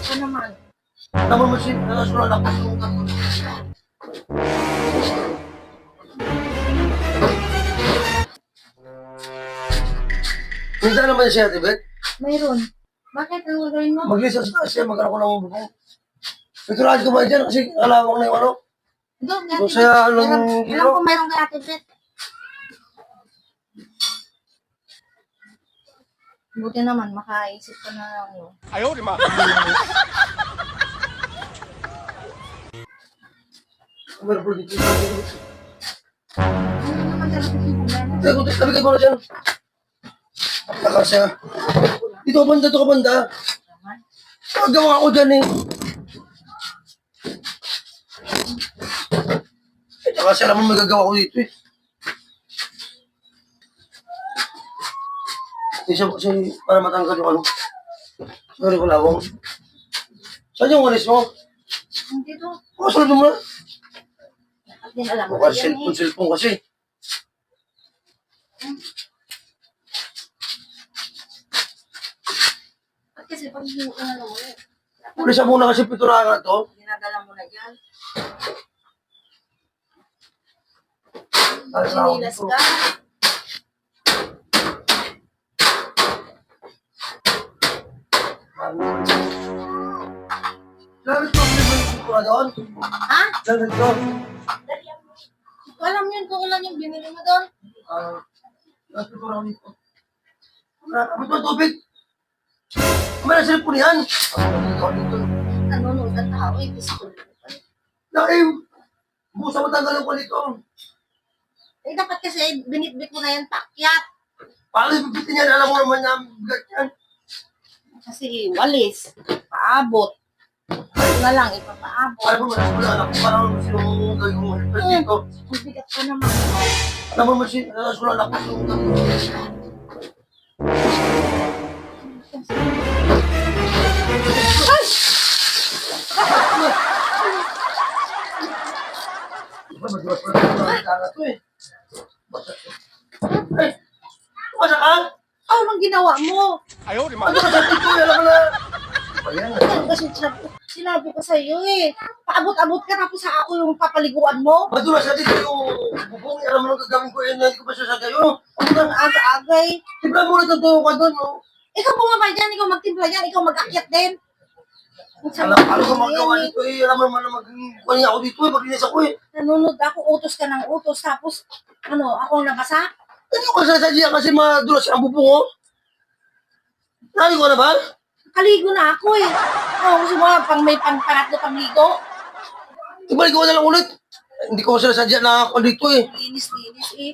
Ito naman. Naman mo si nasunod ako yung tatlo. Minsan naman siya, Tibet. Mayroon. Bakit? Ano gagawin mo? Mag-lisa sa taas siya, magkaroon ko ng bubong. Ito na ko ba dyan kasi alawang na yung ano. Doon, So, saya, anong alam ko mayroong kaya Tibet. Buti naman, makaisip ka na lang. No? Ayaw, di ma. Meron po dito. Ano naman talaga yung problema? Tabi ko, tabi ka muna dyan. Taka siya. Dito ka banda, dito ka banda. Magawa ako dyan eh. Eh, taka siya naman magagawa ko dito eh. Isa kasi para matanggal yung ano. Sorry ko lawang. Saan yung walis mo? Dito. Kasunod mo na. At din alam mo Mukha yan eh. cellphone kasi. At kasi pag ano mo eh. Ulisa muna kasi piturahan na to. Ginadala mo na yan. Ay, Sinilas ka. Gamit ko yung pitura doon. Ha? Gamit ko. Alam yun kung ilan yung binili mo doon. Gamit pitura ko dito. Gamit mo tubig. Kamay na cellphone yan. Nanonood ang tao eh. Gusto ko. Laki. Busa matanggal ko dito. Eh dapat kasi binitbit mo na yan pakyat. Paano ibibitin yan? Alam mo naman na bigat yan. Kasi walis. Paabot. Ito na lang ipapaabot. Alam mo, wala anak ko. Parang sinong gawin mo dito. Ang bigat ka naman. Alam mo, nasunod ako yung tatlo. Madiwas pa rin ang to eh. Ay! Kumasa ka? Oh, anong ginawa mo? Ayaw, di ma. Ano ka sa tito? Alam mo na. Ayan. Ano kasi sinabi ko sa iyo eh. Paabot-abot ka tapos ako yung papaliguan mo. Madulas ka dito yung bubong. Alam mo nang gagawin ko yun. Hindi ko pa sasagayo. Ang aga-aga eh. Siyempre mo natutuyo ka doon. No? Ikaw bumaba dyan, ikaw magtimpla dyan, ikaw mag-akyat din. Alam ko magawa dito eh. Alam mo naman na mag-kuha ako dito eh. Maglinis ako eh. Nanonood ako, utos ka ng utos, tapos ano, akong nabasa? Hindi ko sasadya kasi madulas ang bubong oh. Nari ko na ba? Kaligo na ako eh. Oh, gusto mo pang may pangatlo pang ligo? Ibalik ko na lang ulit. Hindi ko sinasadya na ako dito eh. Linis-linis eh.